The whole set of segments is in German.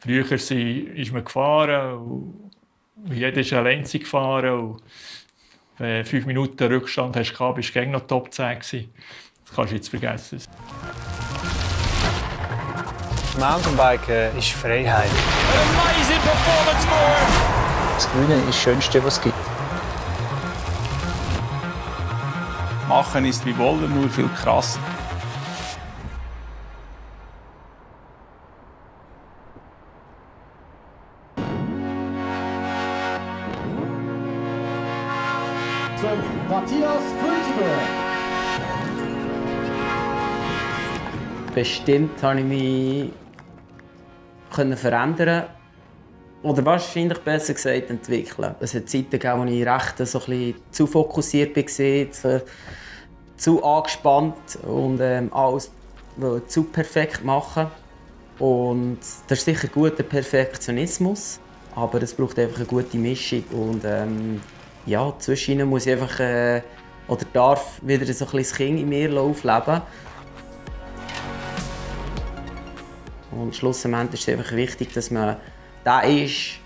Früher ist man gefahren und jeder ist allein gefahren. Und wenn du 5 Minuten Rückstand hast, bist du noch Top 10 gewesen. Das kannst du jetzt vergessen. Mountainbiken ist Freiheit. An amazing performance for him. Das Gewinnen ist das Schönste, was es gibt. Machen ist wie wollen, nur viel krasser. Matthias Frutiger. Bestimmt konnte ich mich verändern. Oder wahrscheinlich besser gesagt entwickeln. Es hat Zeiten gegeben, wo ich recht so ein bisschen zu fokussiert war, zu angespannt und alles zu perfekt machen. Und das ist sicher guter Perfektionismus, aber es braucht einfach eine gute Mischung. Und ja, zwischen muss ich einfach oder darf wieder so ein bisschen das Kind in mir aufleben. Und schlussendlich ist es einfach wichtig, dass man der ist,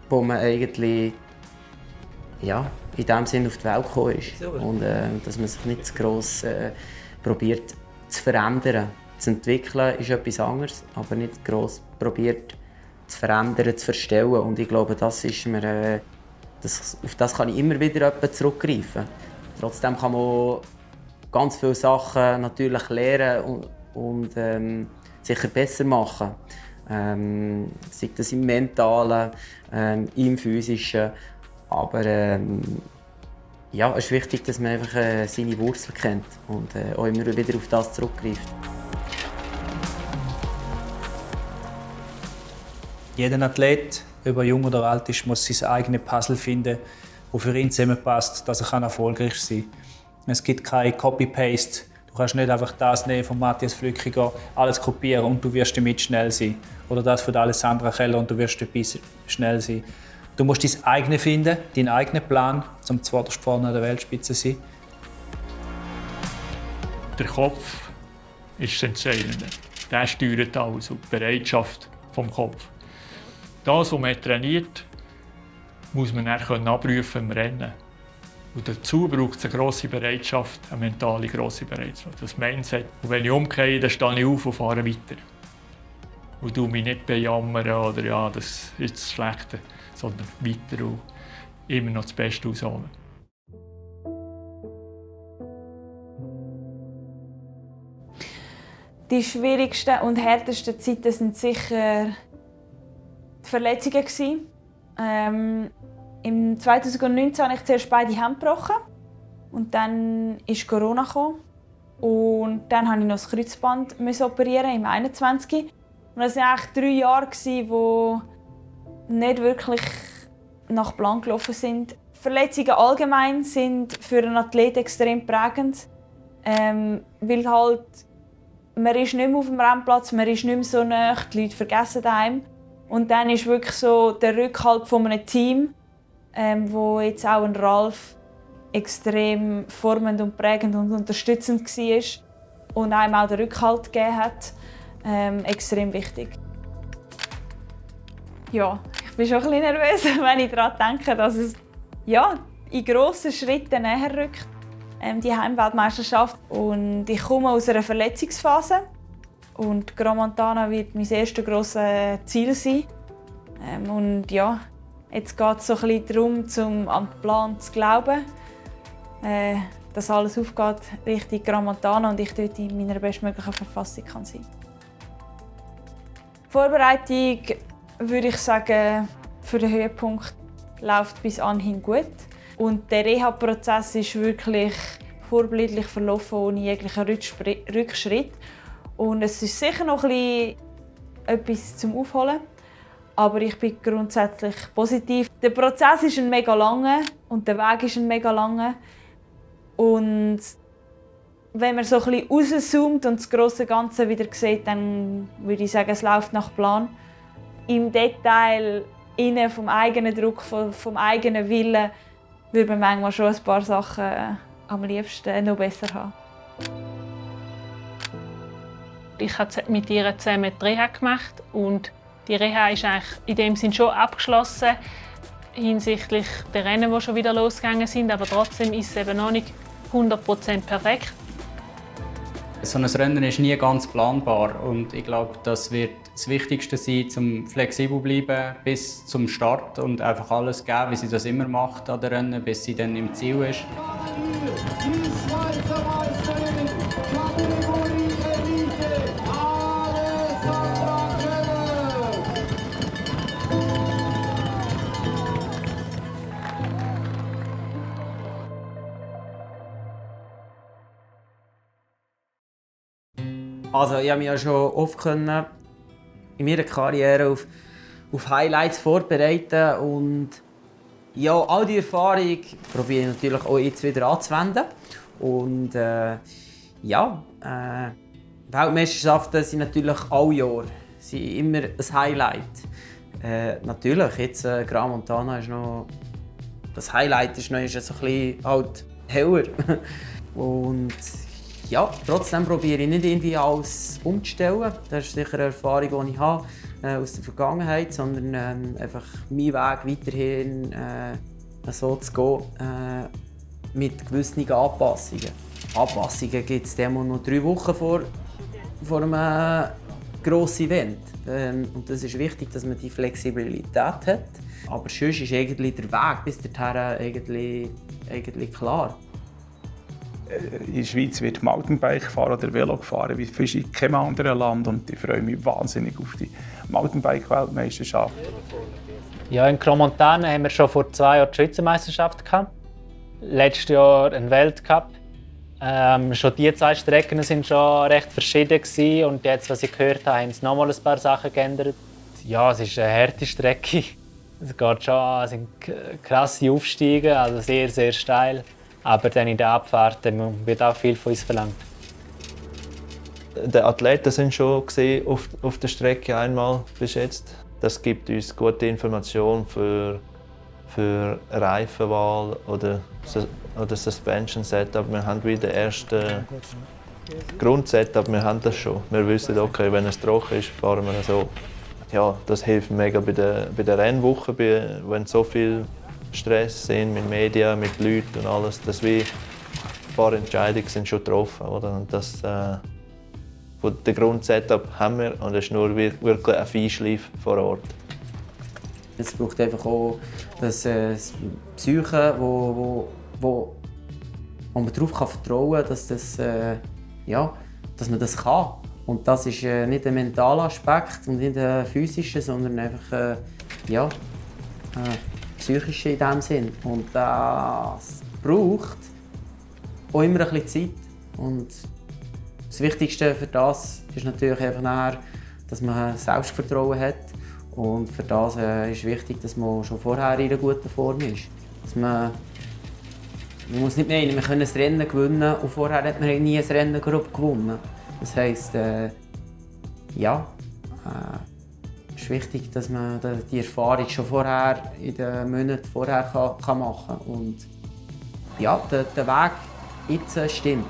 wo man eigentlich ja, in dem Sinne auf die Welt gekommen ist. Und dass man sich nicht zu gross probiert zu verändern. Zu entwickeln ist etwas anderes, aber nicht gross probiert zu verändern, zu verstellen. Und ich glaube, das ist mir, auf das kann ich immer wieder zurückgreifen. Trotzdem kann man ganz viele Sachen natürlich lernen und sicher besser machen. Sei das im Mentalen, im Physischen. Aber ja, es ist wichtig, dass man einfach seine Wurzeln kennt und auch immer wieder auf das zurückgreift. Jeder Athlet, ob er jung oder alt ist, muss sein eigenes Puzzle finden, das für ihn zusammenpasst, dass er erfolgreich sein kann. Es gibt kein Copy-Paste. Du kannst nicht einfach das nehmen von Matthias Flückiger, alles kopieren und du wirst damit schnell sein. Oder das von Alessandra Keller und du wirst dabei schnell sein. Du musst dein eigenes finden, deinen eigenen Plan, um zuvorderst vorne an der Weltspitze zu sein. Der Kopf ist das Entscheidende. Der steuert alles und die Bereitschaft vom Kopf. Das, was man trainiert, muss man dann abrufen im Rennen. Und dazu braucht es eine grosse Bereitschaft, eine mentale grosse Bereitschaft, das Mindset. Und wenn ich umgehe, dann stehe ich auf und fahre weiter. Und du mich nicht bejammern oder ja, das ist das Schlechte, sondern weiter und immer noch das Beste rausholen. Die schwierigsten und härtesten Zeiten waren sicher die Verletzungen. Im 2019 habe ich zuerst beide Hände gebrochen. Und dann kam Corona. Und dann musste ich noch das Kreuzband operieren, im 21. Und das waren eigentlich 3 Jahre, die nicht wirklich nach Plan gelaufen sind. Verletzungen allgemein sind für einen Athlet extrem prägend. Weil halt, man ist nicht mehr auf dem Rennplatz, man ist nicht mehr so nah, die Leute vergessen einem. Und dann ist wirklich so der Rückhalt von einem Team, wo jetzt auch ein Ralf extrem formend und prägend und unterstützend war und einem auch den Rückhalt gegeben hat, extrem wichtig. Ja, ich bin schon ein bisschen nervös, wenn ich daran denke, dass es ja, in grossen Schritten näher rückt, die Heimweltmeisterschaft. Und ich komme aus einer Verletzungsphase und Crans-Montana wird mein erstes grosses Ziel sein. Und ja, jetzt geht es so ein bisschen darum, an den Plan zu glauben, dass alles aufgeht Richtung Crans-Montana und ich dort in meiner bestmöglichen Verfassung kann sein. Die Vorbereitung, würde ich sagen, für den Höhepunkt läuft bis anhin gut. Und der Reha-Prozess ist wirklich vorbildlich verlaufen, ohne jeglichen Rückschritt. Und es ist sicher noch etwas zum Aufholen. Aber ich bin grundsätzlich positiv. Der Prozess ist ein mega langer und der Weg ist ein mega langer. Und wenn man so ein bisschen rauszoomt und das grosse Ganze wieder sieht, dann würde ich sagen, es läuft nach Plan. Im Detail, vom eigenen Druck, vom eigenen Willen, würde man manchmal schon ein paar Sachen am liebsten noch besser haben. Ich habe mit ihr zusammen die Reha gemacht und Die Reha ist eigentlich in dem Sinn schon abgeschlossen hinsichtlich der Rennen, die schon wieder losgegangen sind, aber trotzdem ist es eben noch nicht 100% perfekt. So ein Rennen ist nie ganz planbar und ich glaube, das wird das Wichtigste sein, um flexibel zu bleiben bis zum Start und einfach alles geben, wie sie das immer macht an den Rennen, bis sie dann im Ziel ist. Also ich habe mich ja schon oft in meiner Karriere auf Highlights vorbereiten und ja, all die Erfahrung probiere ich natürlich auch jetzt wieder anzuwenden. Und Weltmeisterschaften sind natürlich alle Jahre immer ein Highlight. Natürlich, jetzt Gran Montana ist noch das Highlight ist noch so ein bisschen halt heller. Und ja, trotzdem probiere ich nicht irgendwie alles umzustellen. Das ist sicher eine Erfahrung, die ich habe aus der Vergangenheit, sondern einfach meinen Weg weiterhin so zu gehen mit gewissen Anpassungen. Anpassungen gibt es noch 3 Wochen vor einem grossen Event. Und es ist wichtig, dass man die Flexibilität hat. Aber sonst ist eigentlich der Weg bis dahin eigentlich klar. In der Schweiz wird Mountainbike fahren oder Velo gefahren wie fast in keinem anderen Land und ich freue mich wahnsinnig auf die Mountainbike-Weltmeisterschaft. Ja, in Gran Montana haben wir schon vor 2 Jahren die Schweizer Meisterschaft gehabt. Letztes Jahr ein Weltcup. Schon die 2 Strecken waren schon recht verschieden gewesen. Und jetzt, was ich gehört habe, haben sie noch mal ein paar Sachen geändert. Ja, es ist eine harte Strecke. Es geht schon, es sind krasse Aufstiege, also sehr, sehr steil. Aber dann in der Abfahrt wird auch viel von uns verlangt. Die Athleten sind schon gesehen auf der Strecke einmal bis jetzt. Das gibt uns gute Informationen für Reifenwahl oder Suspension Setup. Wir haben wieder das erste Grundsetup, wir haben das schon. Wir wissen, okay, wenn es trocken ist, fahren wir so. Ja, das hilft mega bei der Rennwoche, wenn so viel Stress sind mit Medien, mit Leuten und alles, dass wir ein paar Entscheidungen sind schon getroffen, oder? Und das den Grundsetup haben wir und es ist nur wirklich ein Feinschliff vor Ort. Es braucht einfach auch das Psyche, wo man darauf vertrauen kann, dass man das kann. Und das ist nicht ein mentaler Aspekt und nicht ein physischer, sondern einfach psychische in diesem Sinn. Und das braucht auch immer ein bisschen Zeit. Und das Wichtigste für das ist natürlich einfach nachher, dass man Selbstvertrauen hat. Und für das ist wichtig, dass man schon vorher in einer guten Form ist. Dass man muss nicht meinen, wir können ein Rennen gewinnen und vorher hat man nie ein Rennen gewonnen. Das heisst, es ist wichtig, dass man die Erfahrung schon vorher, in den Monaten vorher kann machen kann. Und ja, der Weg jetzt stimmt.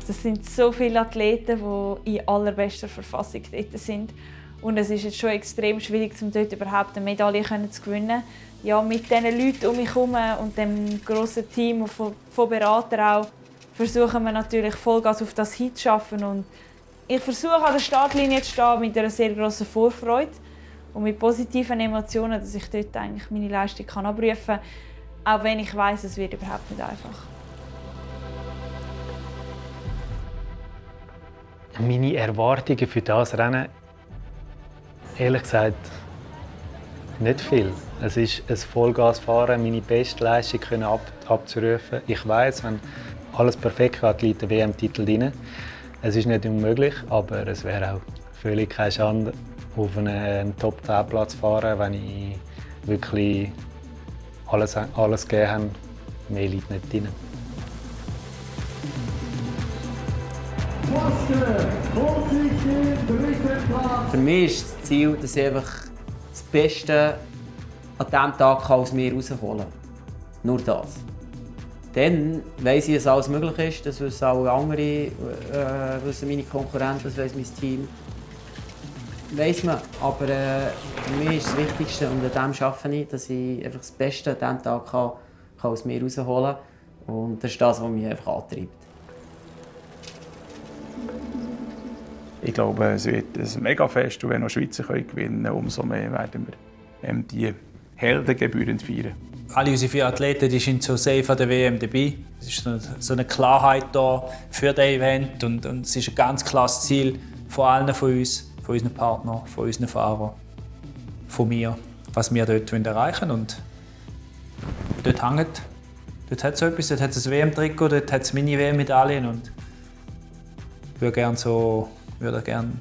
Es sind so viele Athleten, die in allerbester Verfassung dort sind. Und es ist jetzt schon extrem schwierig, um dort überhaupt eine Medaille zu gewinnen. Ja, mit diesen Leuten um mich herum und dem grossen Team von Beratern auch, versuchen wir natürlich Vollgas auf das hinzuschaffen. Und ich versuche an der Startlinie zu stehen mit einer sehr grossen Vorfreude und mit positiven Emotionen, dass ich dort eigentlich meine Leistung abrufen kann, auch wenn ich weiss, es wird überhaupt nicht einfach. Meine Erwartungen für das Rennen, ehrlich gesagt, nicht viel. Es ist ein Vollgasfahren, meine Bestleistung abzurufen. Ich weiss, wenn alles perfekt geht, liegt der WM-Titel drin. Es ist nicht unmöglich, aber es wäre auch völlig keine Schande, auf einen Top-10-Platz zu fahren, wenn ich wirklich alles gegeben habe. Mehr liegt nicht drin. Für mich ist das Ziel, dass ich einfach das Beste an diesem Tag aus mir herausholen kann. Nur das. Dann weiss ich, dass alles möglich ist. Das wissen auch andere, wissen meine Konkurrenten, das weiss mein Team. Weiss man, aber für mich ist das Wichtigste und an dem arbeite ich, dass ich einfach das Beste an diesem Tag kann aus mir herausholen kann. Und das ist das, was mich einfach antreibt. Ich glaube, es wird ein Megafest und wenn noch Schweizer gewinnen können, umso mehr werden wir die Heldengebühren feiern. Alle unsere 4 Athleten die sind so safe an der WM dabei. Es ist so eine Klarheit da für das Event und es ist ein ganz klares Ziel von allen von uns, von unseren Partnern, von unseren Fahrern, von mir, was wir dort erreichen wollen. Und dort hängt, dort hat es so etwas, dort hat es ein WM-Trikot, dort hat es Mini-WM-Medaillen und ich würde gerne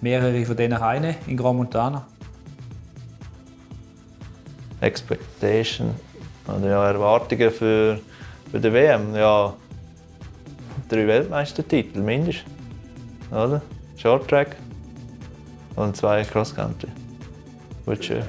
mehrere von denen rein in Grand Montana. Expectation oder ja, Erwartungen für die WM. Ja, 3 Weltmeistertitel mindestens. Oder? Short Track und 2 Cross Country. Wird schön.